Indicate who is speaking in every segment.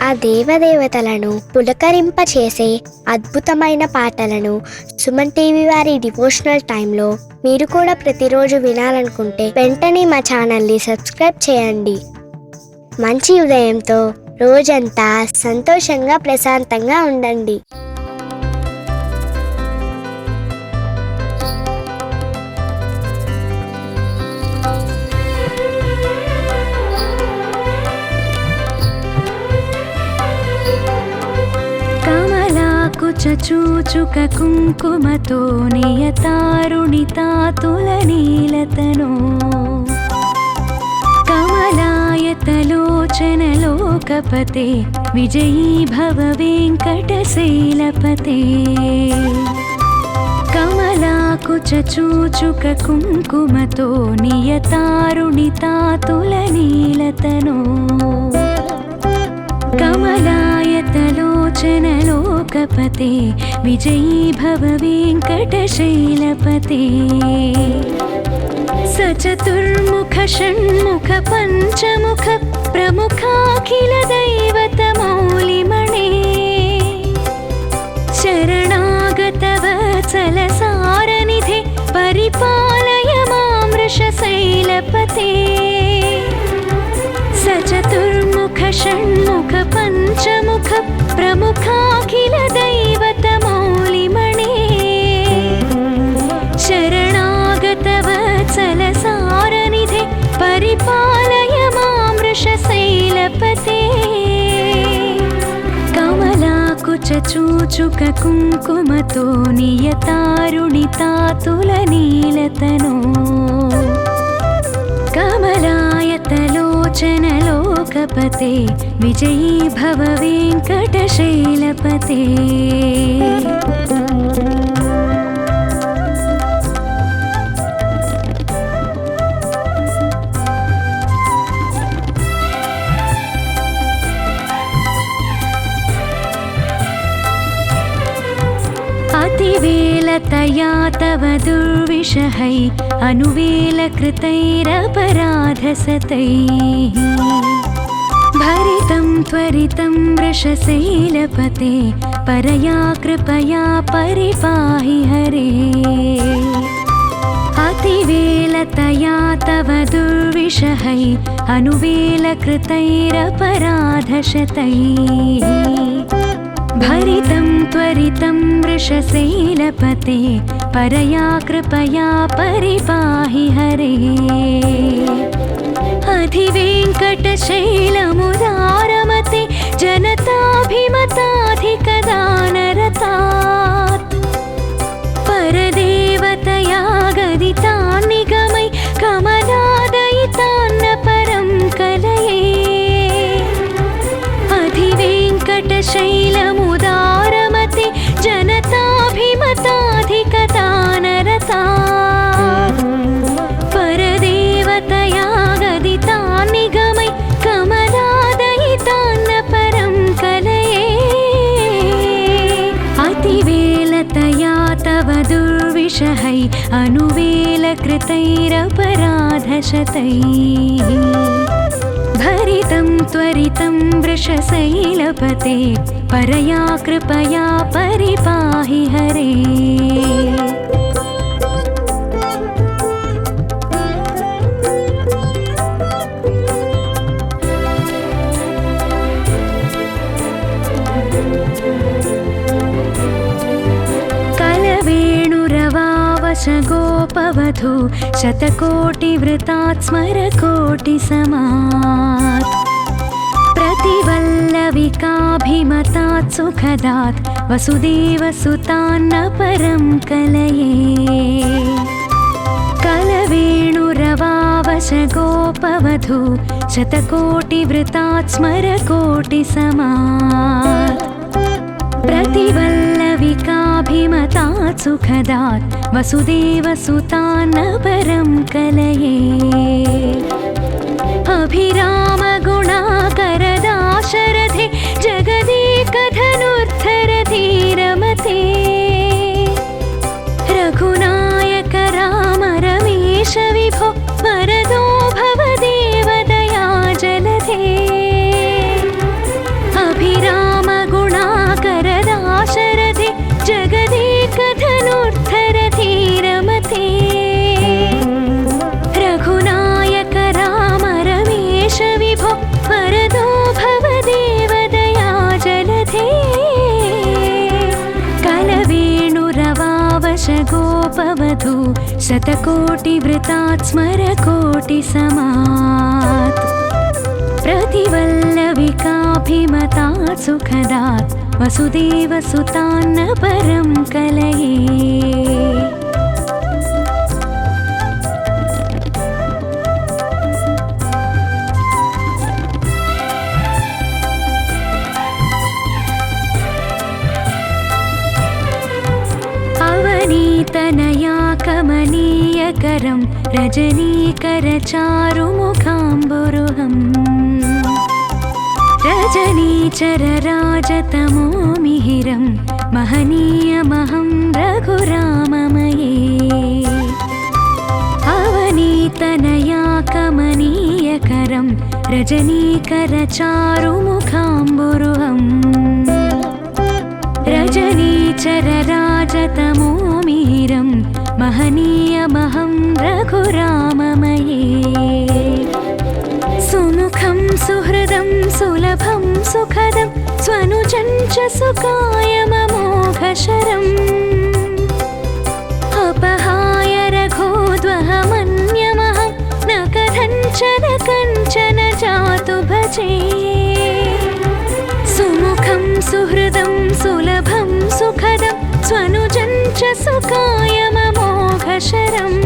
Speaker 1: ఆ దేవదేవతలను పులకరింపచేసే అద్భుతమైన పాటలను సుమన్ టీవీ వారి డివోషనల్ టైంలో మీరు కూడా ప్రతిరోజు వినాలనుకుంటే వెంటనే మా ఛానల్ని సబ్స్క్రైబ్ చేయండి. మంచి ఉదయంతో రోజంతా సంతోషంగా ప్రశాంతంగా ఉండండి.
Speaker 2: చూచుక కుంకుమతో నియతారుణితాతులనీలతనో కమలాయతలోచనలోకపతే విజయీ భవ వెంకటశైలపతే. కమలాకుచ చూచుక కుంకుమతో నియతారుణితాతులనీలతనో కమలాయతలోచనలోకపతే విజయీ భవ వెంకటశైలపతే. సచతుర్ముఖ షణ్ముఖ పంచముఖ ప్రముఖాఖిల దైవత మౌలిమణే శరణాగత వత్సల సారనిధే పరిపాలయ మాం వృషశైలపతే. సచతుర్ముఖ షణ్ముఖ పంచముఖ ప్రముఖాఖిల దైవత మౌలిమణే శరణాగత వత్సల సారనిధే పరిపాలయ మాం వృషశైలపతే. కమలాకుచ చూచుక కుంకుమతో నియతారుణితాతులనీలతనో కమలాయతలోచనలోకపతే విజయీ భవ వెంకటశైలపతే. अतिवेलतया तव दुर्विषहै अनुवेलकृतैरपराधसतैः भरितं त्वरितं वृषशैलपते परया कृपया परिपाहि हरे. अतिवेलतया तव दुर्विषहै अनुवेलकृतैरपराधशतैः भरितं त्वरितं वृषशैलपते परया कृपया परिपाहि हरे. अधिवेङ्कटशैलमुदारमते जनताभिमताधिकदानरतात् परदेवतया गदितान्निगमै कमलादयितान्न परं कलये. अधिवेङ्कटशैलमुदारमते जनताभिमताधिकदानरतात् परदेवतया गदितान्निगमै कमलादयितान्न परं कलये. अतिवेलतया तव दुर्विषहै अनुवेलकृतैरपराधशतैः भरितं त्वरितं वृषशैलपते परया कृपया परिपाहि हरे. कलवेणुरवावश गोपवधू शतकोटिवृतात् स्मरकोटिसमात् प्रतिवल्लविकाभिमतात् सुखदात् वसुदेवसुतान्न परं कलये. कलवेणुरवावश गोपवधू शतकोटिवृतात् स्मरकोटिसमात् प्रतिवल्लविकाभिमतात् सुखदात् वसुदेवसुतान्न परं कलये. अभिरामगुणाकरदाशरथे जगदेकधनुर्धरधीरमते रघुनायक राम रमेश विभो वरदो भव देवदया जलधे. साधु शतकोटिवृतात् स्मरकोटिसमात् प्रतिवल्लविकाभिमतात् सुखदात् वसुदेवसुतान्न परं कलये। अवनीतनया कमनीयकरं रजनीकरचारुमुखाम्बुरुहम् रजनीचरराजतमो मिहिरं महनीयमहं रघुराममये। अवनीतनया कमनीयकरं रजनीकरचारुमुखाम्बुरुहम् रजनीचरराजतमो मिहिरं महनीयमहं रघुराममये। सुमुखं सुहृदं सुलभं सुखदं स्वनुजं च सुकायममोघशरम् अपहाय रघोद्वहमन्यमहं न कथञ्चन जातु भजे। सुमुखं सुहृदं सुलभं सुखदं स्वनुजं च सुकायममोघशरम्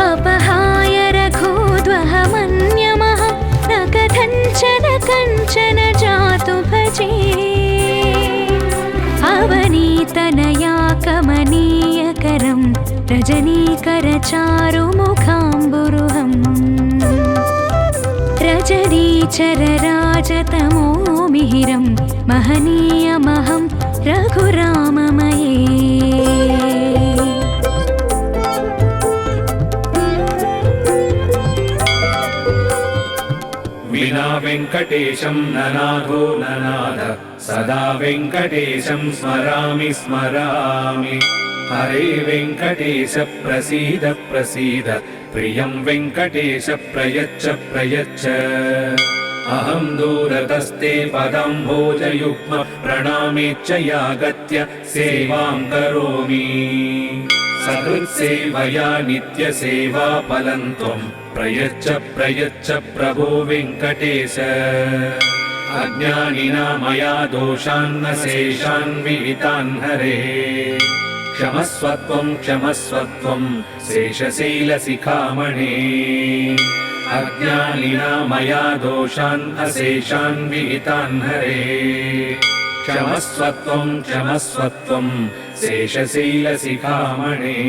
Speaker 2: अपहाय रघोद्वहमन्यमहं न कथञ्चन जातु भजे। अवनीतनया कमनीयकरं रजनीकरचारुमुखाम्बुरुहम् रजनीचरराजतमो मिहिरं महनीयमहं रघुराममये।
Speaker 3: विना वेङ्कटेशं ननाथो ननाथ सदा वेङ्कटेशं स्मरामि स्मरामि। हरे वेङ्कटेश प्रसीद प्रसीद प्रियं वेङ्कटेश प्रयच्छ प्रयच्छ। अहं दूरतस्ते पदाम्भोजयुग्म प्रणामेच्च यागत्य सेवां करोमि। सकृत्सेवया नित्यसेवा फलं त्वं प्रयच्छ प्रयच्छ प्रभो वेङ्कटेश। अज्ञानिना मया दोषान्न शेषान् विहितान् हरे। क्षमस्वत्वं क्षमस्वत्वं शेषशैलशिखामणे। अज्ञानिना मया दोषान् अशेषान् विहितान् हरे। क्षमस्वत्वं क्षमस्वत्वं शेषशैलशिखामणे।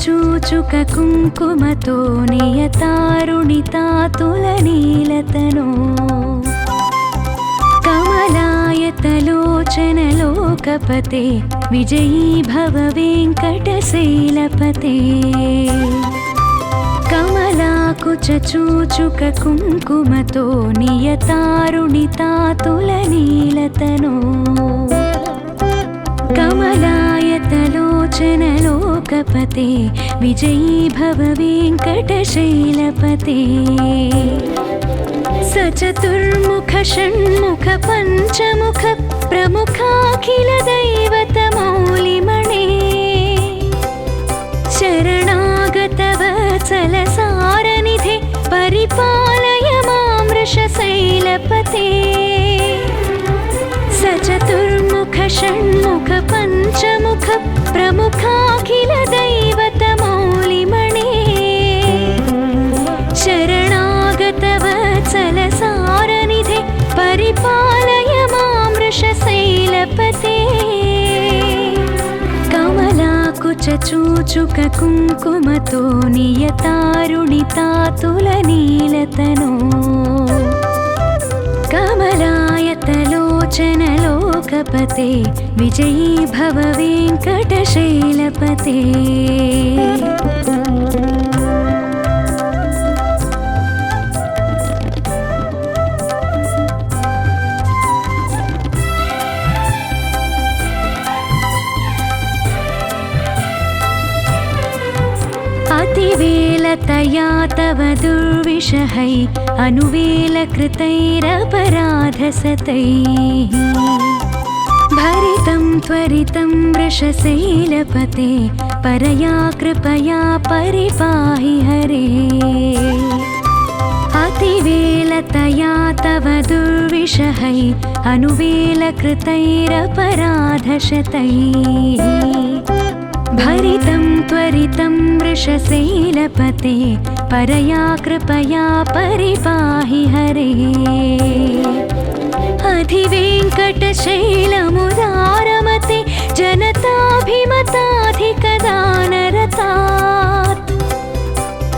Speaker 2: चूचुक कुङ्कुमतो नियतारुणितातुलनीलतनो कमलायतलोचनलोकपते विजयी भव वेङ्कटशैलपते। कमलाकुचूचुक कुङ्कुमतो नियतारुणितातुलनीलतनो कमलायतलोचनलोकपते विजयी भव वेङ्कटशैलपते। सचतुर्मुख षण्मुख पञ्चमुख प्रमुखाखिल दैवतमौलिमणे। शरणागतवत्सलसारनिधे परिपालय मां वृषशैलपते। सचतुर्मुख षण्मुख पञ्चमुख प्रमुखाखिल दैवतमौलिमणे। शरणागतवत्सलसारनिधे परिपालय मां वृषशैलपते। कमलाकुचूचुक कुङ्कुमतो नियतारुणितातुलनीलतनो कमलायतलोचनलोकपते विजयी भव वेङ्कटशैलपते। तव दुर्विषहै अनुवेलकृतैरपराधसतैः भरितं त्वरितं वृषशैलपते परया कृपया परिपाहि हरे अतिवेलतया तव दुर्विषहै अनुवेलकृतैरपराधशतैः भरितं त्वरितं वृषशैलपते परया कृपया परिपाहि हरे अधिवेङ्कटशैलमुदारमते जनताभिमताधिकदानरतात्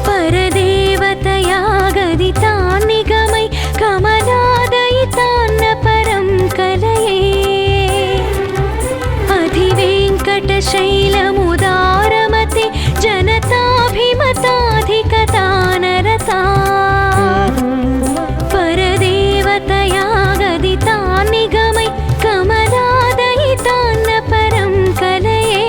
Speaker 2: परदेवतया गदितान् निगमै कमलादयितान्न परं कलये अधिवेङ्कटशैलमुदारमते जनताभिमताधिकदानरतात् परदेवतया गदितान् निगमै कमलादयितान्न परं कलये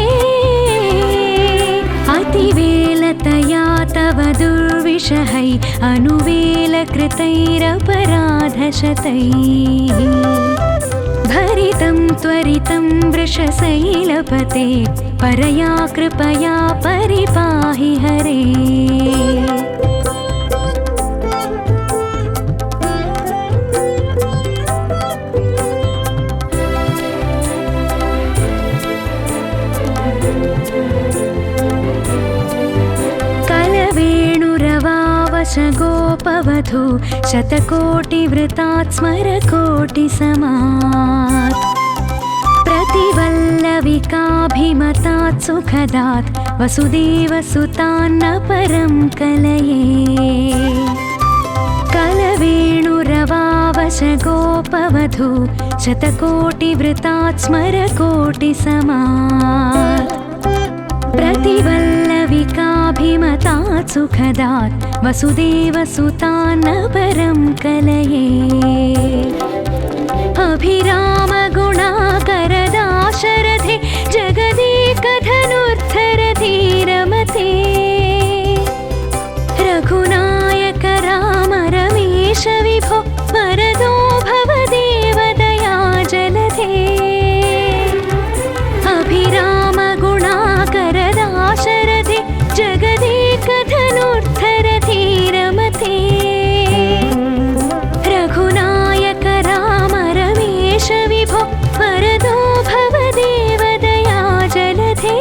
Speaker 2: अतिवेलतया तव दुर्विषहै अनुवेलकृतैरपराधशतैः भरितं त्वरितं वृषशैलपते परया कृपया परिपाहि हरे गोपवधू शतकोटिवृतात् स्मरकोटिसमात् प्रतिवल्लविकाभिमतात् सुखदात् वसुदेवसुतान्न परं कलये कलवेणुरवावशगोपवधू शतकोटिवृतात् स्मरकोटिसमात् प्रतिवल्लविकाभिमतात् सुखदात् वसुदेवसुतान्न परं कलये अभिरामगुणाकरदाशरथे जगदेकधनुर्धरधीरमते रघुनायक राम रमेश विभो वरदो भवदेव दयाजलधे अभिरामगुणाकरदाशरथे जगदेकधनुर्धरधीरमते रघुनायक राम रमेश विभो वरदो भवदेव दयाजलधे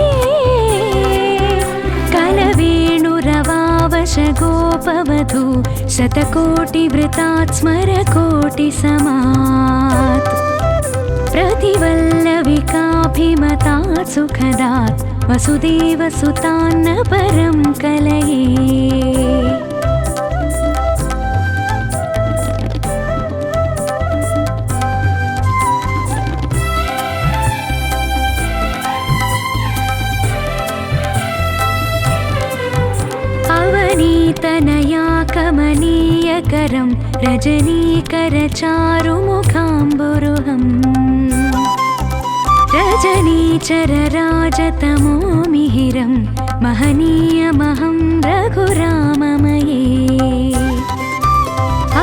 Speaker 2: कलवेणुरवावशगोपवधू शतकोटिवृतात् स्मरकोटिसमात् प्रतिवल्लविकाभिमतात् सुखदात् वसुदेवसुतान्न परं कलये अवनीतनया कमनीयकरं रजनीकरचारुमुखाम्बुरुहम् रजनीचरराजतमो मिहिरं महनीयमहं रघुराममये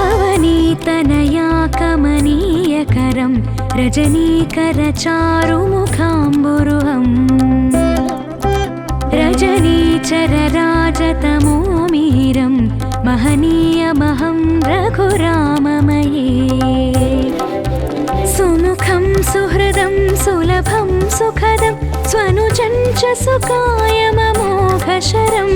Speaker 2: अवनीतनया कमनीयकरं रजनीकरचारुमुखाम्बुरुहम् रजनीचरराजतमो मिहिरं महनीयमहं रघुराममये सुमुखं सुहृदं सुलभं सुखदं स्वनुजं च सुकायममोघशरम्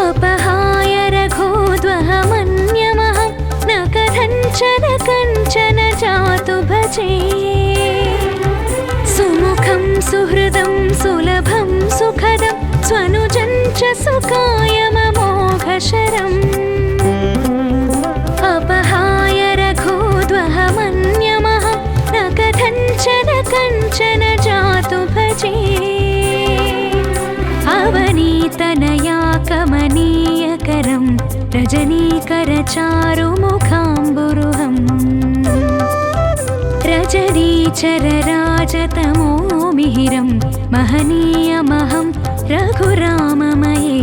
Speaker 2: अपहाय रघोद्वहमन्यमहं न कथञ्चन जातु भजे सुमुखं सुहृदं सुलभं सुखदं स्वनुजं च सुकायममोघशरम् अपहाय रघोद्वहमन्यमहं न कथञ्चन जातु भजे अवनीतनया कमनीयकरं रजनीकरचारुमुखाम्बुरुहम् रजनीचरराजतमो मिहिरं महनीयमहं रघुराममये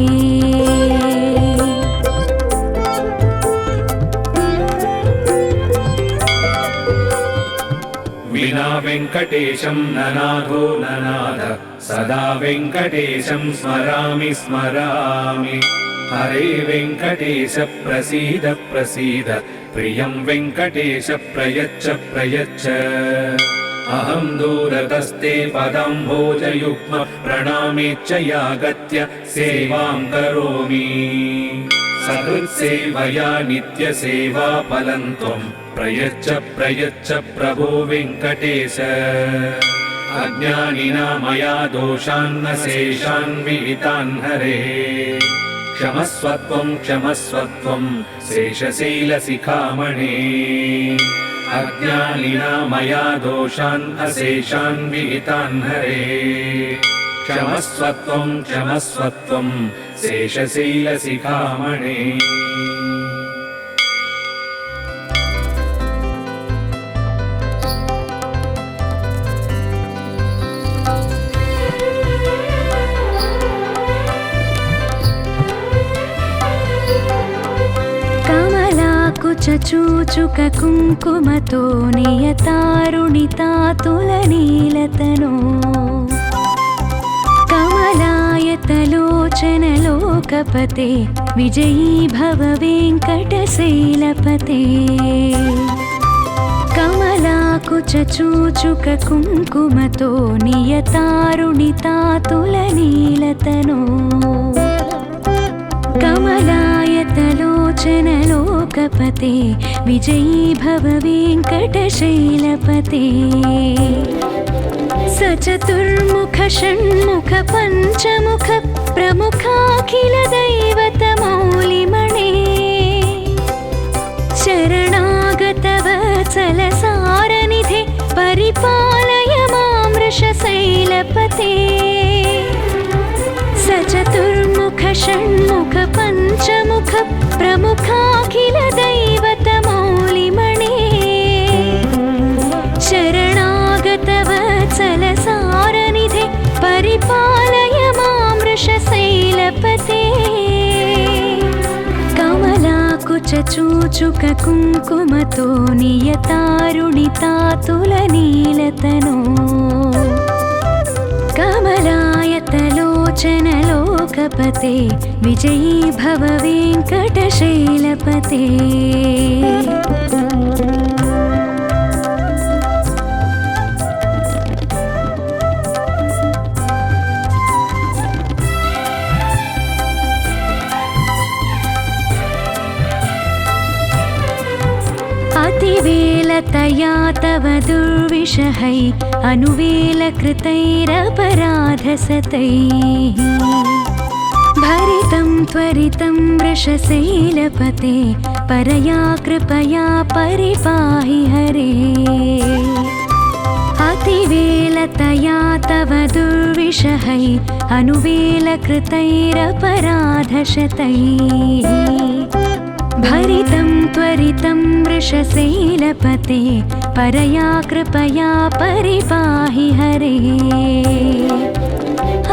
Speaker 3: विना वेङ्कटेशं ननाथो ननाथ सदा वेङ्कटेशं स्मरामि स्मरामि हरे वेङ्कटेश प्रसीद प्रसीद प्रियं वेङ्कटेश प्रयच्छ प्रयच्छ अहं दूरतस्ते पदाम्भोजयुग्म प्रणामेच्छयागत्य सेवां करोमि सकृत्सेवया नित्यसेवा फलं त्वं प्रयच्छ प्रयच्छ प्रभो वेङ्कटेश अज्ञानिना मया दोषान्न शेषान् विहितान् हरे क्षमस्वत्वं क्षमस्वत्वं शेषशैलशिखामणे अज्ञानिना मया दोषान् अशेषान् विहितान् हरे क्षमस्वत्वं क्षमस्वत्वं शेषशैलशिखामणे
Speaker 2: चूचुक कुङ्कुमतो नियतारुणितातुलनीलतनो कमलायतलोचनलोकपते विजयी भव वेङ्कटशैलपते कमलाकुचूचुक कुङ्कुमतो नियतारुणितातुलनीलतनो कमलायतलोचनलोकपते विजयी भव वेङ्कटशैलपते सचतुर्मुख षण्मुख पञ्चमुख प्रमुखाखिल दैवतमौलिमणे शरणागत वत्सलसारनिधे परिपालय मां वृषशैलपते सचतुर्मुख षण्मुख पञ्चमुख प्रमुखाखिल दैवतमौलिमणे शरणागत वत्सलसारनिधे परिपालय मां वृषशैलपते कमलाकुचूचुक कुङ्कुमतो नियतारुणितातुलनीलतनो कमलायतलोचनलोकपते विजयी भव वेङ्कटशैलपते अतिवेलतया तव दुर्विषहै अनुवेलकृतैरपराधसतैः भरितं त्वरितं वृषशैलपते परया कृपया परिपाहि हरे अतिवेलतया तव दुर्विषहै अनुवेलकृतैरपराधशतैः भरितं त्वरितं वृषशैलपते परया कृपया परिपाहि हरे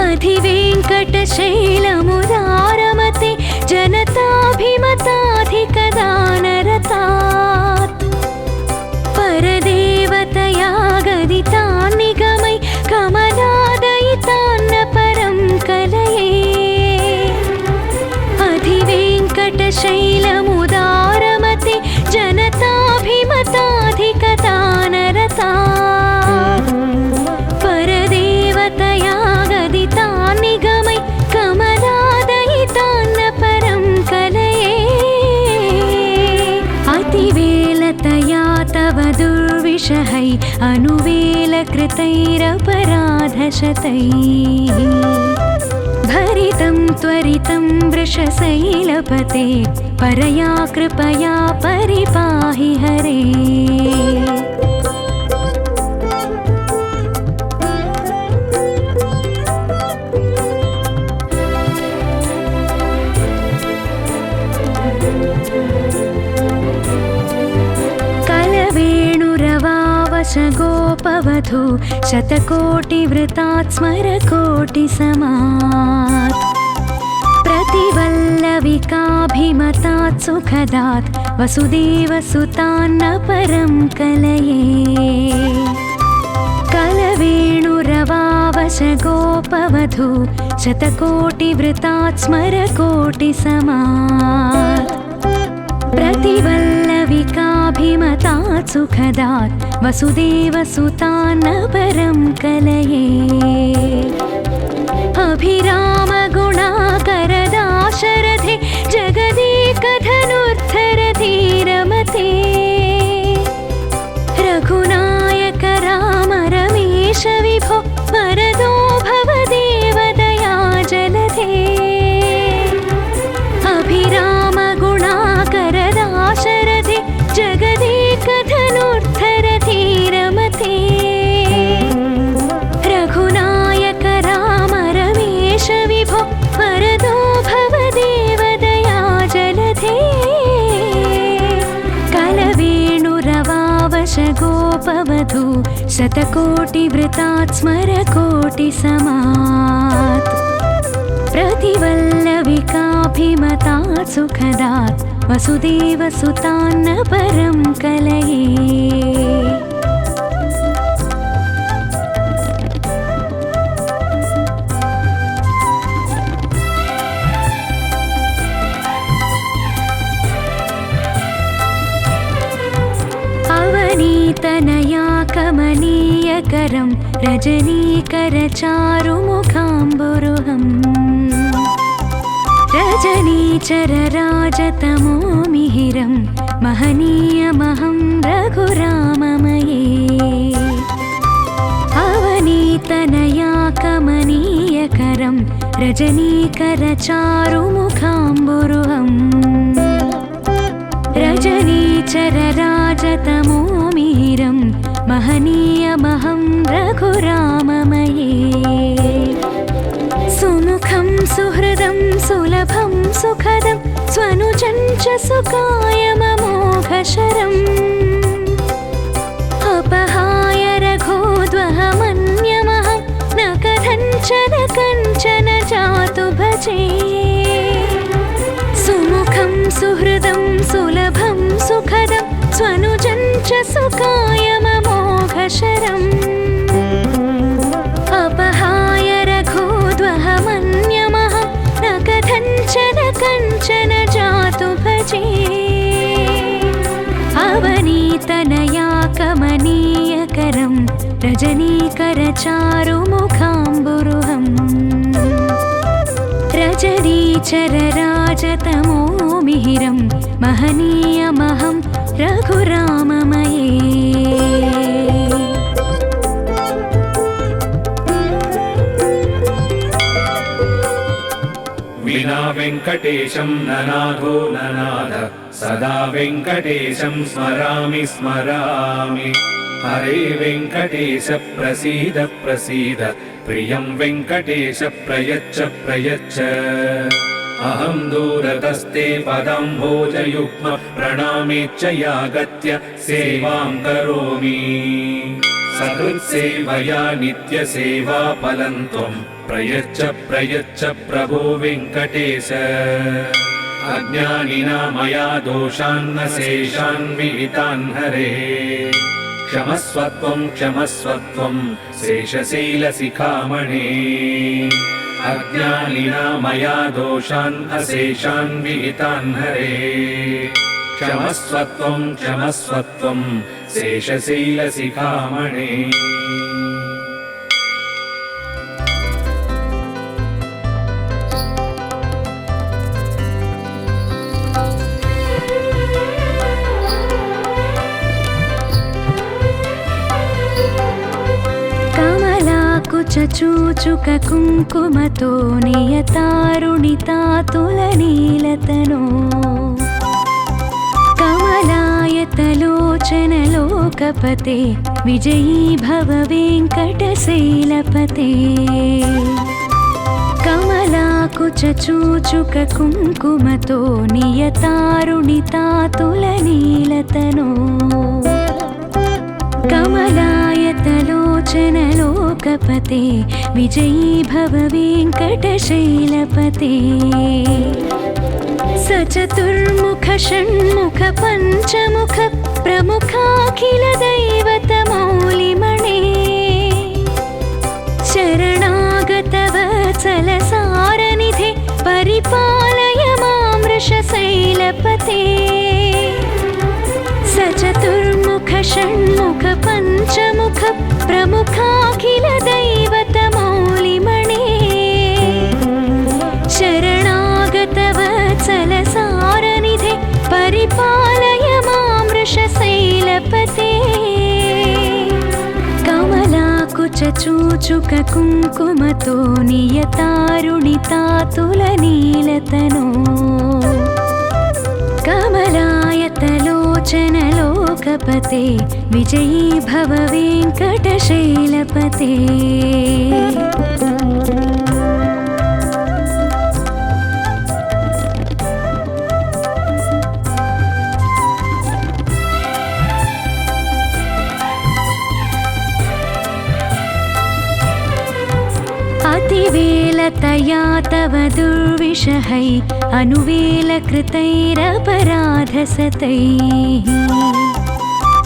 Speaker 2: अधिवेङ्कटशैलमुदारमते जनताभिमताधिकदानरतात् परदेवतया गदितान् निगमै कमलादयितान्न परं कलये अधिवेङ्कटशैलमुदारमते जनताभिमताधिकदानरतात् परदेवतया गदितान् निगमै कमलादयितान्न परं कलये अतिवेलतया तव दुर्विषहै अनुवेलकृतैरपराधशतैः भरितं त्वरितं वृषशैलपते परया कृपया परिपाहि हरे गोपवधू शतकोटिवृतात् स्मरकोटिसमात् प्रति प्रतिवल्लविकाभिमतात् सुखदात् वसुदेवसुतान्न परं कलये कलवेणुरवावशगोपवधू शतकोटिवृतात् स्मरकोटिसमात् प्रतिवल्लविकाभिमतात् सुखदात् वसुदेवसुतान्न परं कलये अभिरामगुणाकरदाशरथे जगदेकधनुर्धरधीरमते रघुनायक राम रमेश विभो वरदो भवदेवदया जलधे अभिरामगुणाकरदाशरथे जगदेकधनुर्धरधीरमते रघुनायक राम रमेश विभो वरदो भवदेवदया जलधे कलवेणुरवावशगोपवधू शतकोटिवृतात् स्मरकोटिसमात् प्रतिवल्लविकाभिमतात् सुखदात् वसुदेवसुतान्न परं कलये अवनीतनया कमनीयकरं रजनीकरचारुमुखाम्बुरुहम् रजनीचरराजतमो मिहिरं महनीयमहं रघुराममये अवनीतनया कमनीयकरं रजनीकरचारुमुखाम्बुरुहम् रजनीचरराजतमो मिहिरं महनीयमहं रघुराममये सुमुखं सुहृदं सुलभं सुखदं स्वनुजं च सुकायममोघशरम् अपहाय रघोद्वहमन्यमहं न कथञ्चन जातु भजे सुमुखं सुहृदं सुलभं सुखदं स्वनुजं च सुकायममोघशरम् अपहाय रघोद्वहमन्यमहं न कथञ्चन जातु भजे अवनीतनया कमनीयकरं रजनीकरचारुमुखाम्बुरुहम् रजनीचरराजतमो मिहिरं महनीयमहं रघुराममये
Speaker 3: विना वेङ्कटेशं ननाथो ननाथ सदा वेङ्कटेशं स्मरामि स्मरामि हरे वेङ्कटेश प्रसीद प्रसीद प्रियं वेङ्कटेश प्रयच्छ प्रयच्छ अहं दूरतस्ते पदाम्भोजयुग्म प्रणामेच्च यागत्य सेवां करोमि सकृत्सेवया नित्यसेवाफलं त्वं प्रयच्छ प्रयच्छ प्रभो वेङ्कटेश अज्ञानिना मया दोषान्न शेषान् विहितान् हरे क्षमस्वत्वं क्षमस्वत्वं शेषशैलशिखामणे अज्ञानिना मया दोषान् अशेषान् विहितान् हरे क्षमस्वत्वं क्षमस्वत्वं शेषशैलशिखामणे
Speaker 2: चूचुक कुङ्कुमतो नियतारुणितातुलनीलतनो कमलायतलोचनलोकपते विजयी भव वेङ्कटशैलपते कमलाकुचूचुक कुङ्कुमतो नियतारुणितातुलनीलतनो कमला कमलायतलोचन लोकपते विजयी भव वेङ्कटशैलपते सचतुर्मुख षण्मुख पञ्चमुख प्रमुखाखिल दैवतमौलिमणे शरणागत वत्सल सारनिधे परिपालय मां वृषशैलपते सचतुर्मुख षण्मुख पञ्चमुख प्रमुखाखिल दैवतमौलिमणे शरणागत वत्सल सारनिधे परिपालय मां वृषशैलपते कमलाकुचूचुक कुङ्कुमतो नियतारुणितातुलनीलतनो कमलायतलोचन लोकपते विजयी भव वेङ्कटशैलपते अतिवेलतया तव दुर्विषहै अनुवेलकृतैरपराधसतैः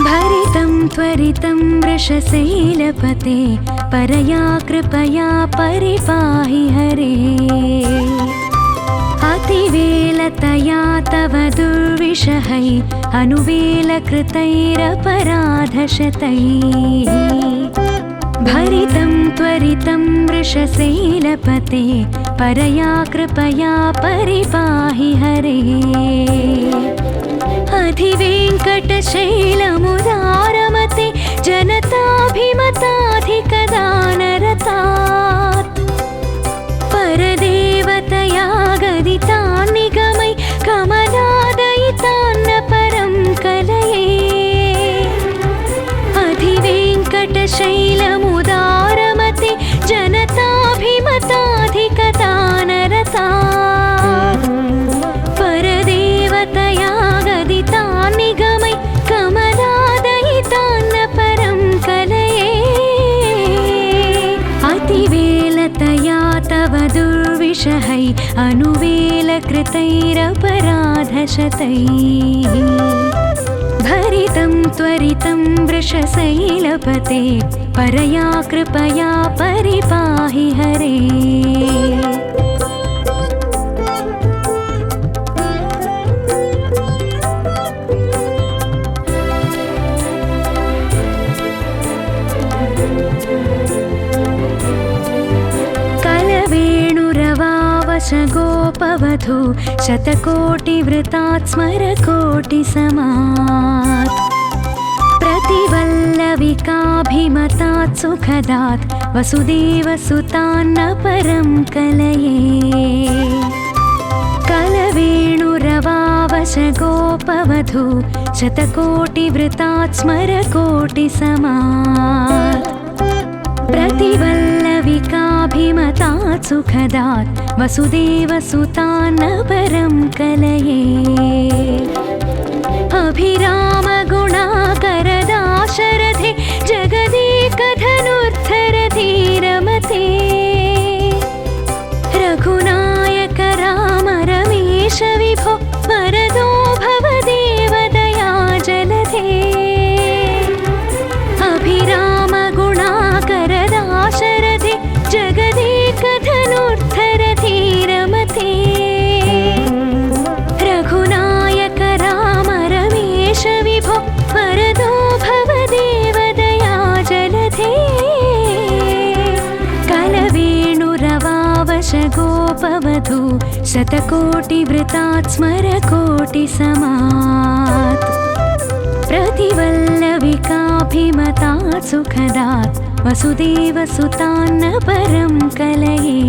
Speaker 2: भरितं त्वरितं वृषशैलपते परया कृपया परिपाहि हरे अतिवेलतया तव दुर्विषहै अनुवेलकृतैरपराधशतैः भरितं त्वरितं वृषशैलपते परया कृपया परिपाहि हरे अधिवेङ्कटशैलमुदारमते जनताभिमताधिकदानरतात् परदेवतया गदितान् निगमै कमलादयितान्न परं कलये अधिवेङ्कटशैलमुदारमते जनताभिमताधिकदानरतात् परदेवतया गदितान् निगमै कमलादयितान्न परं कलये अतिवेलतया तव दुर्विषहै अनुवेलकृतैरपराधशतैः भरितं त्वरितं वृषशैलपते परया कृपया परिपाहि हरे कलवेणुरवावश गोपवधू शतकोटिवृतात् स्मरकोटिसमात् प्रतिवल्लविकाभिमतात् सुखदात् वसुदेवसुतान्न परं कलये कलवेणुरवावश गोपवधू शतकोटिवृतात् स्मरकोटिसमात् प्रतिवल्लविकाभिमतात् सुखदात् वसुदेवसुतान्न परं कलये अभिरामगुणाकरदाशरथे जगदेकधनुर्धरधीरमते रघुनायक राम रमेश विभो वरदो भव देवदया जलधे अभिरामगुणाकरदाशरथे जगदेकधनुर्धरधीरमते रघुनायक राम रमेश विभो वरदो भव देवदया जलधे कलवेणुरवावश गोपवधू शतकोटिवृतात् स्मरकोटिसमात् प्रतिवल्लविकाभिमतात् सुखदात् वसुदेवसुतान्न परं कलये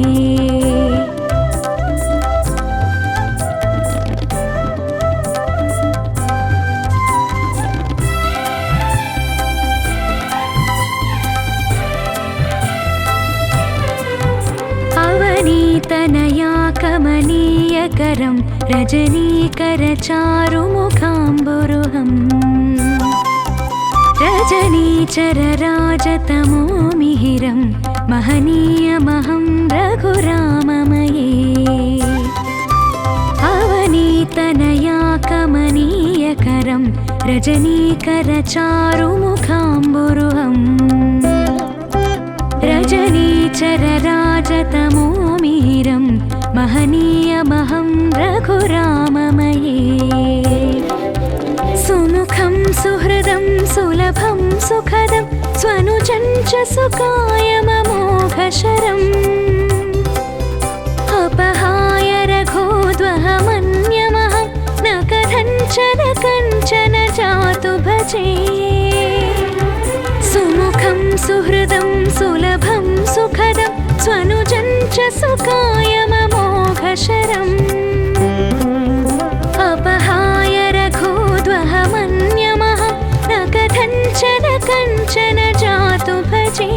Speaker 2: अवनीतनया कमनीयकरं रजनीकरचारुमुखाम्बुरुहम् रजनीचरराजतमो मिहिरं महनीयमहं रघुराममये अवनीतनया कमनीयकरं रजनीकरचारुमुखाम्बुरुहम् रजनीचरराजतमो मिहिरं महनीयमहं रघुराममये सुमुखं सुहृदं सुलभं सुखदं स्वनुजं च सुकायममोघशरम् अपहाय रघोद्वहमन्यमहं न कथञ्चन कञ्चन जातु भजे सुमुखं सुहृदं सुलभं सुखदं स्वनुजं च सुकायममोघशरम् अपहाय रघोद्वहमन्यमहं न कथञ्चन कञ्चन जातु भजे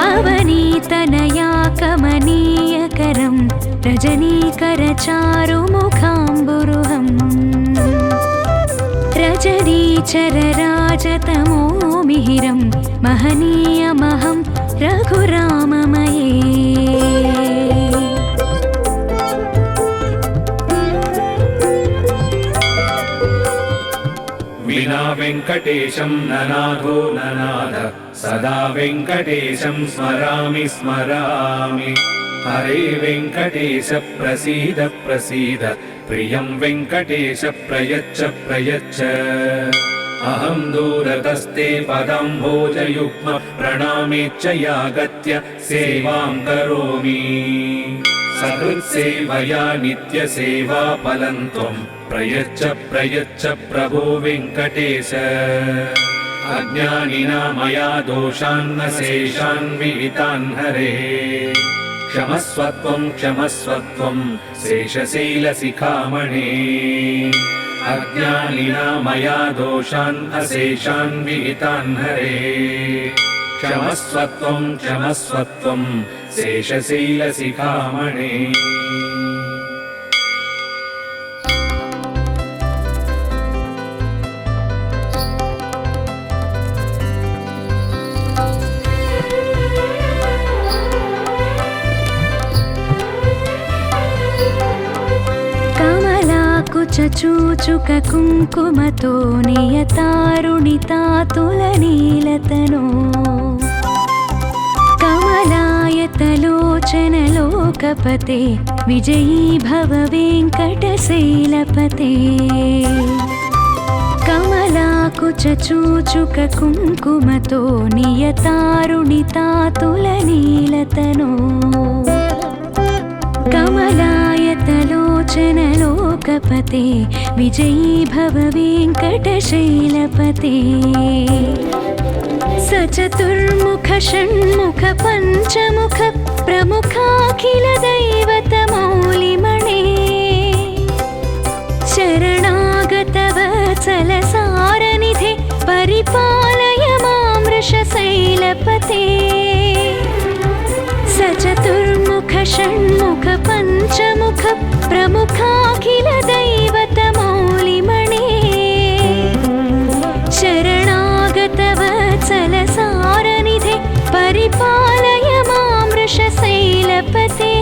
Speaker 2: अवनीतनया कमनीयकरं रजनीकरचारुमुखाम्बुरुहम् रजनीचरराजतमो मिहिरं महनीयमहं रघुराममये
Speaker 3: विना वेङ्कटेशं ननाथो ननाथ सदा वेङ्कटेशं स्मरामि स्मरामि हरे वेङ्कटेश प्रसीद प्रसीद प्रियं वेङ्कटेश प्रयच्छ प्रयच्छ अहं दूरतस्ते पदाम्भोजयुग्म प्रणामेच्च यागत्य सेवां करोमि सकृत्सेवया नित्यसेवाफलं त्वं प्रयच्छ प्रयच्छ प्रभो वेङ्कटेश अज्ञानिना मया दोषान्न शेषान् विहितान् हरे क्षमस्वत्वं क्षमस्वत्वं शेषशैलशिखामणे अज्ञानिना मया दोषान् अशेषान् विहितान् हरे क्षमस्वत्वं क्षमस्वत्वं शेषशैलशिखामणे
Speaker 2: चूचुक कुङ्कुमतो नियतारुणितातुलनीलतनो कमलायतलोचनलोकपते विजयी भव वेङ्कटशैलपते कमलाकुचूचुक कुङ्कुमतो नियतारुणितातुलनीलतनो कमलायतलोचनलोकपते विजयी भव वेङ्कटशैलपते सचतुर्मुख षण्मुख पञ्चमुख प्रमुखाखिल दैवतमौलिमणे शरणागतवत्सलसारनिधे परिपालय मां वृषशैलपते सचतुर्मुख षण्मुख पञ्चमुख प्रमुखाखिल दैवतमौलिमणे शरणागतवत्सलसारनिधे परिपालय मां वृषशैलपते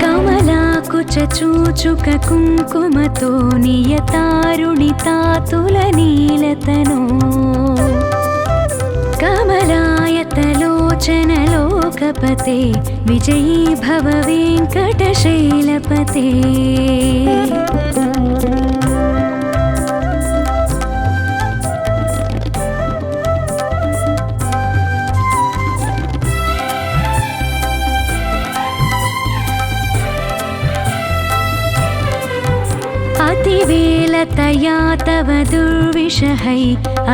Speaker 2: कमलाकुचूचुक कुङ्कुमतो नियतारुणितातुलनीलतनो कमलायतलोचनलोकपते विजयी भव वेङ्कटशैलपते अतिवेलतया तव दुर्विषहै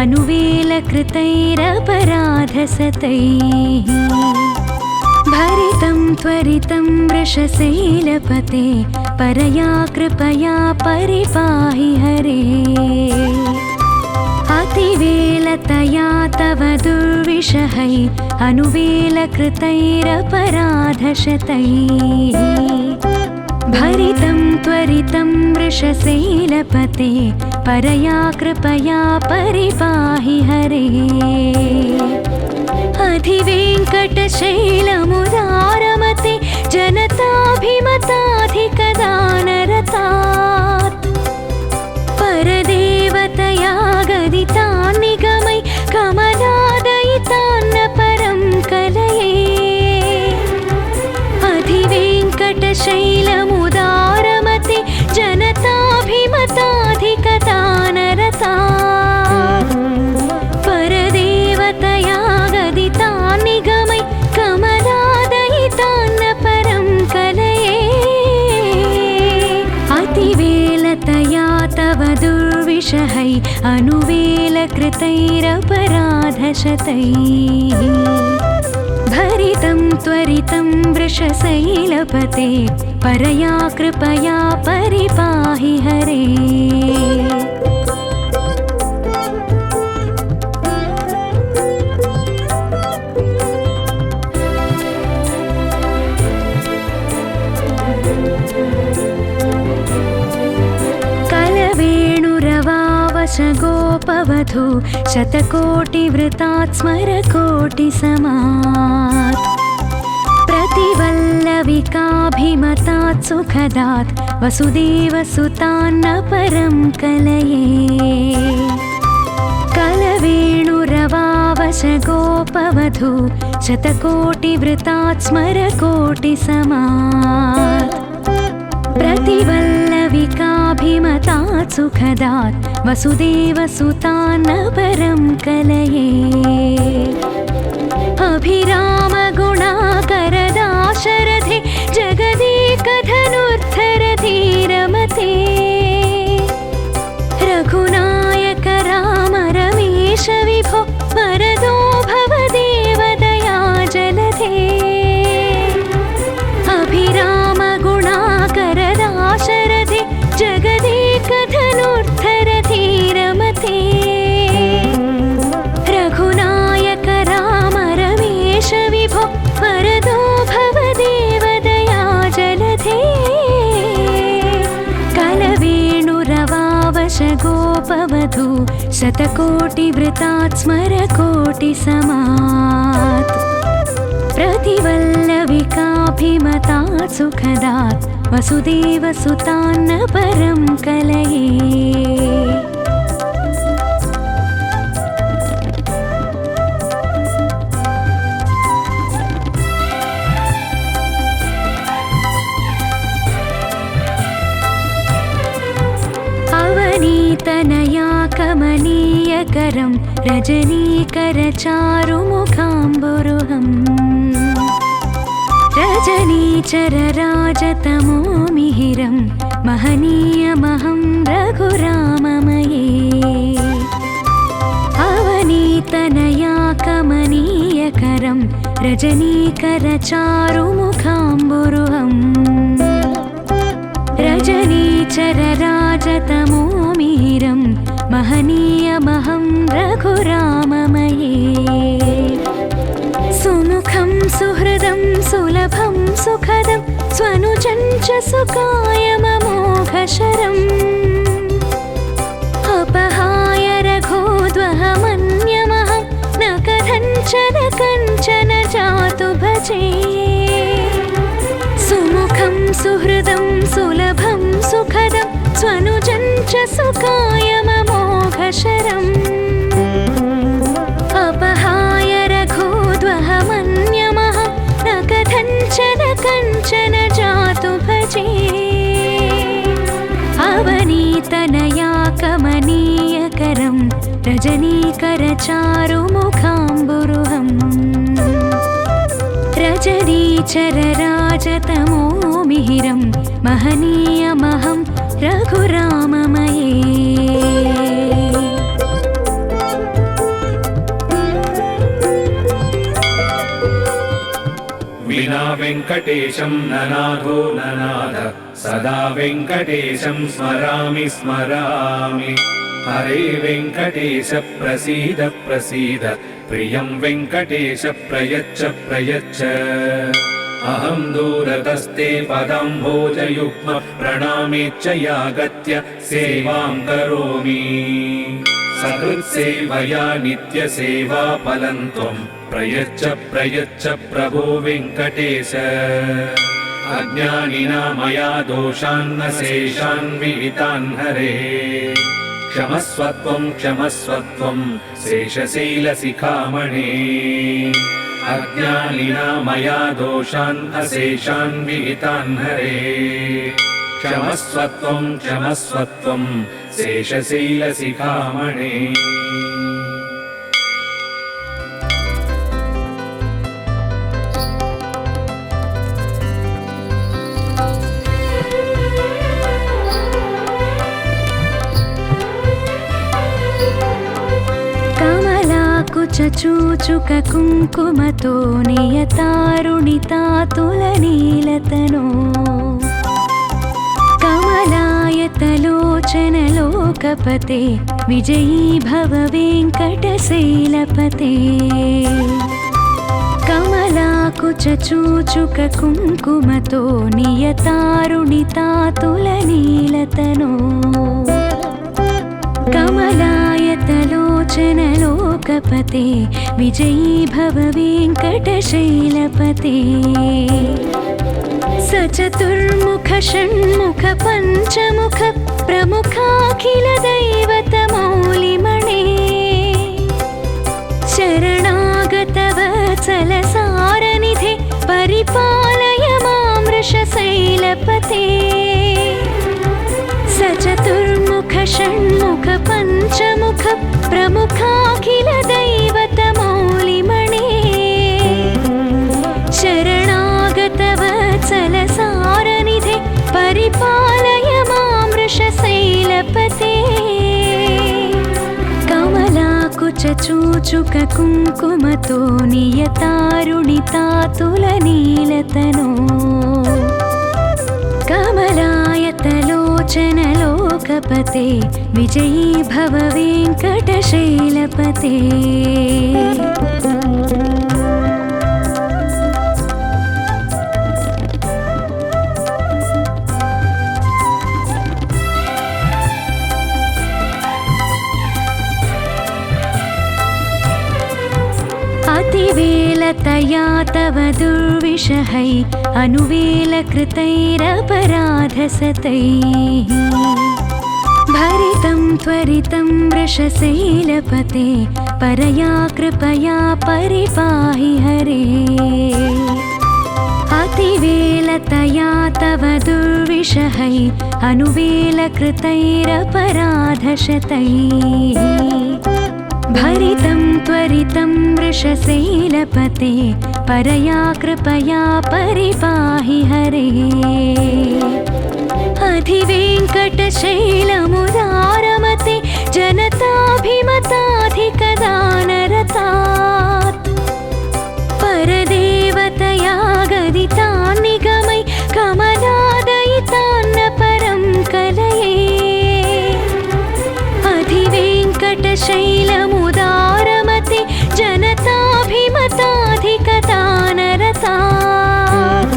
Speaker 2: अनुवेलकृतैरपराधसतैः भरितं त्वरितं वृषशैलपते परया कृपया परिपाहि हरे अतिवेलतया तव दुर्विषहै अनुवेलकृतैरपराधशतैः भरितं त्वरितं वृषशैलपते परया कृपया परिपाहि हरे अधिवेङ्कटशैलमुदारमते जनताभिमताधिकदानरतात् परदेवतया गदितान् निगमै कमलादयितान्न परं कलये अधिवेङ्कटशैलमुदारमते जनताभिमताधिकदानरतात् परदेवतया गदितान् निगमै कमलादयितान्न परं कलये अतिवेलतया तव दुर्विषहै अनुवेलकृतैरपराधशतैः भरितं त्वरितं वृषशैलपते परया कृपया परिपाहि हरे गोपवधू शतकोटिवृतात् स्मरकोटिसमात् प्रतिवल्लविकाभिमतात् सुखदात् वसुदेवसुतान्न परं कलये कलवेणुरवावश गोपवधू शतकोटिवृतात् स्मरकोटिसमात् प्रतिवल्लविकाभिमतात् सुखदात् वसुदेवसुतान्न परं कलये अभिरामगुणाकरदाशरथे जगदेकधनुर्धरधीरमते रघुनायक राम रमेश विभो वरदो भव देवदया जलधे अभिरामगुणाकरदाशरथे जगदेकधनुर्धरधीरमते रघुनायक राम रमेश विभो वरदो भव देवदया जलधे कलवेणुरवावश गोपवधू शतकोटिवृतात् स्मरकोटिसमात् प्रतिवल्लविकाभिमतात् सुखदात् वसुदेवसुतान्न परं कलये अवनीतनया कमनीयकरं रजनीकरचारुमुखाम्बुरुहम् रजनीचरराजतमो मिहिरं महनीयमहं रघुराममये अवनीतनया कमनीयकरं रजनीकरचारुमुखाम्बुरुहम् रजनीचरराजतमो मिहिरं महनीयमहं रघुराममये सुमुखं सुहृदं सुलभं सुखदं स्वनुजं च सुकायममोघशरम् अपहाय रघोद्वहमन्यमहं न कथञ्चन जातु भजे सुमुखं सुहृदं सुलभं सुखदं स्वनुजं च सुकायममोघशरम् अपहाय रघोद्वहमन्यमहं न कथञ्चन जातु भजे अवनीतनया कमनीयकरं रजनीकरचारुमुखाम्बुरुहम् रजनीचरराजतमो मिहिरं महनीयमहं रघुराममये
Speaker 3: विना वेङ्कटेशं ननाथो ननाथ सदा वेङ्कटेशं स्मरामि स्मरामि हरे वेङ्कटेश प्रसीद प्रसीद प्रियं वेङ्कटेश प्रयच्छ प्रयच्छ अहं दूरतस्ते पदम्भोजयुग्म प्रणामेच्छयागत्य सेवां करोमि सकृत्सेवया नित्यसेवा फलं त्वं प्रयच्छ प्रयच्छ प्रभो वेङ्कटेश अज्ञानिना मया दोषान्न शेषान् विहितान् हरे क्षमस्वत्वं क्षमस्वत्वं शेषशैलशिखामणे अज्ञानिना मया दोषान् अशेषान् विहितान् हरे क्षमस्वत्वं क्षमस्वत्वं शेषशैलशिखामणे
Speaker 2: చూచుక కుంకుమతో నియతారుణితాతులనీలతనో కమలాయతలోచనలోకపతే విజయీ భవ వెంకటశైలపతే కమలాకుచ చూచుక కుంకుమతో నియతారుణితాతులనీలతనో कमलायतलोचनलोकपते विजयी भव वेङ्कटशैलपते सचतुर्मुख षण्मुख पञ्चमुख प्रमुखाखिल दैवतमौलिमणे शरणागतवत्सल सारनिधे परिपालय मां वृषशैलपते सचतुर्मुख षण्मुख पञ्चमुख प्रमुखाखिल दैवतमौलिमणे शरणागतवत्सल सारनिधे परिपालय मां वृषशैलपते कमलाकुच चूचुक कुङ्कुमतो नियतारुणितातुलनीलतनो कमलायतलोचनलोकपते विजयी भव वेङ्कटशैलपते अतिवेलतया तव दुर्विषहै अनुवेलकृतैरपराधसतैः भरितं त्वरितं वृषशैलपते परया कृपया परिपाहि हरे अतिवेलतया तव दुर्विषहै अनुवेलकृतैरपराधशतैः भरितं त्वरितं वृषशैलपते परया कृपया परिपाहि हरे अधिवेङ्कटशैलमुदारमते जनताभिमताधिकदानरतात् परदेवतया गदितान् निगमै कमलादयितान्न परं कलये अधिवेङ्कटशैलमुदारमते जनताभिमताधिकदानरतात्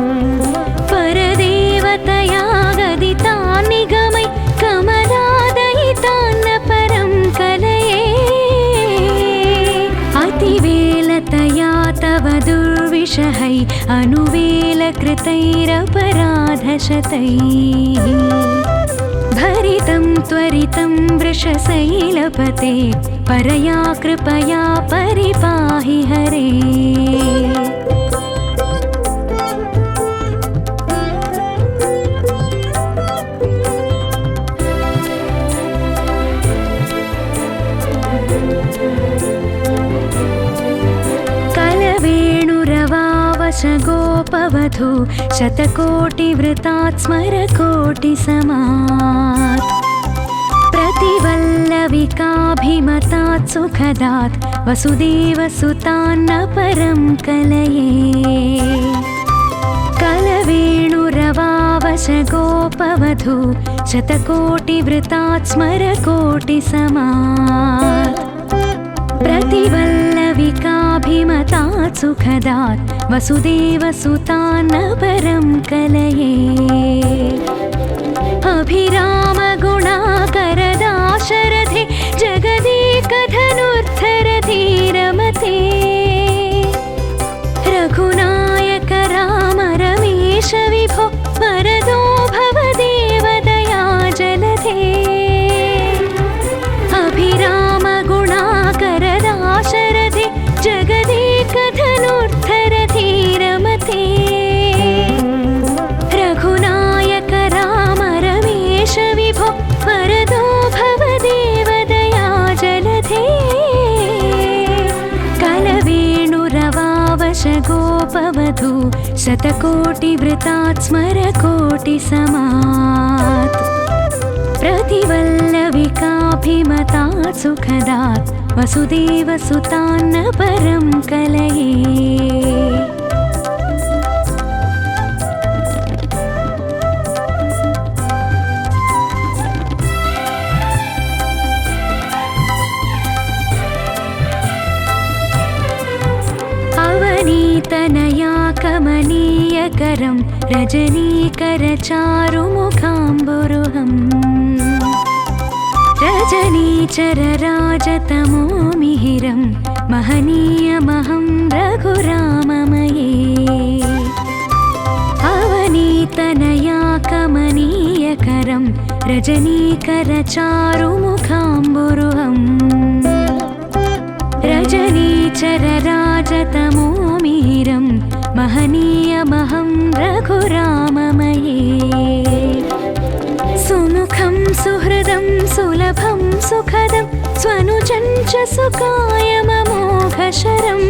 Speaker 2: परदेवतया गदितान् निगमै कमलादयितान्न परं कलये अतिवेलतया तव दुर्विषहै अनुवेलकृतैरपराधशतैः भरितं त्वरितं वृषशैलपते परया कृपया परिपाहि हरे गोपवधू शतकोटिवृतात् स्मरकोटिसमात् प्रतिवल्लविकाभिमतात् सुखदात् वसुदेवसुतान्न परं कलये कलवेणुरवावश गोपवधू शतकोटिवृतात् स्मरकोटिसमात् प्रतिवल्लविकाभिमतात् सुखदात् वसुदेवसुतान्न परं कलये अभिरामगुणाकरदाशरथे जगदेकधनुर्धरधीरमते रघुनायक राम रमेश विभो वरदो भव देवदया जलधे अभिरामगुणाकरदाशरथे जगदेकधनुर्धरधीरमते रघुनायक राम रमेश विभो वरदो भव देवदया जलधे कलवेणुरवावश गोपवधू शतकोटिवृतात् स्मरकोटिसमात् प्रतिवल्लविकाभिमतात् सुखदात् वसुदेवसुतान्न परं कलये अवनीतनया कमनीयकरं रजनीकरचारुमुखाम्बुरुहम् रजनीचरराजतमोमिहिरं महनीयमहं रघुराममये अवनीतनया कमनीयकरं रजनीकरचारुमुखाम्बुरुहम् रजनीचरराजतमोमिहिरं महनीयमहं रघुराममये सुमुखं सुहृदं सुलभं सुखदं स्वनुजं च सुकायममोघशरम्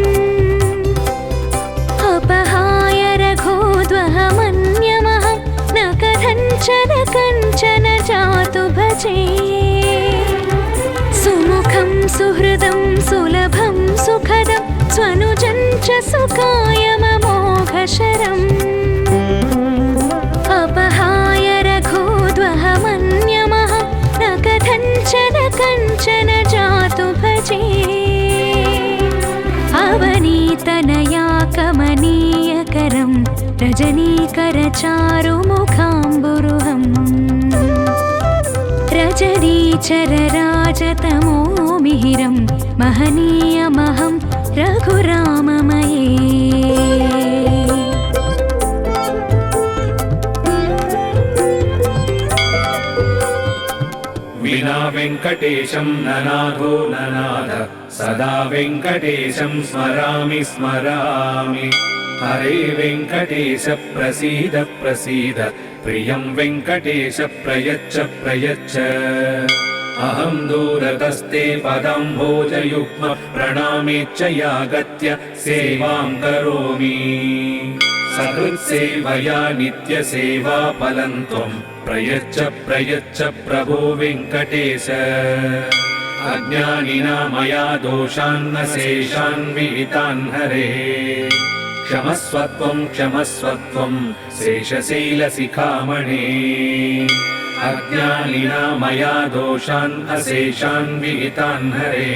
Speaker 2: अपहाय रघोद्वहमन्यमहं न कथञ्चन जातु भजे सुमुखं सुहृदं सुलभं सुखदं स्वनुजं च सुकायममोघशरम् अपहाय रघोद्वहमन्यमहं न कथञ्चन जातु भजे अवनीतनया कमनीयकरं रजनीकरचारुमुखाम्बुरुहम् रजनीचरराजतमोमिहिरं महनीयमहं रघुराममये
Speaker 3: विना वेङ्कटेशं ननाथो ननाथ सदा वेङ्कटेशं स्मरामि स्मरामि हरे वेङ्कटेश प्रसीद प्रसीद प्रियं वेङ्कटेश प्रयच्छ प्रयच्छ अहं दूरतस्ते पदाम्भोजयुग्म प्रणामेच्च यागत्य सेवां करोमि सकृत्सेवया नित्यसेवाफलं त्वं प्रयच्छ प्रयच्छ प्रभो वेङ्कटेश अज्ञानिना मया दोषान्न शेषान् विहितान् हरे क्षमस्वत्वं क्षमस्वत्वं शेषशैलशिखामणे अज्ञानिना मया दोषान् अशेषान् विहितान् हरे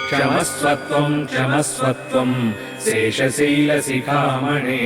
Speaker 3: क्षमस्वत्वं क्षमस्वत्वं शेषशैलशिखामणे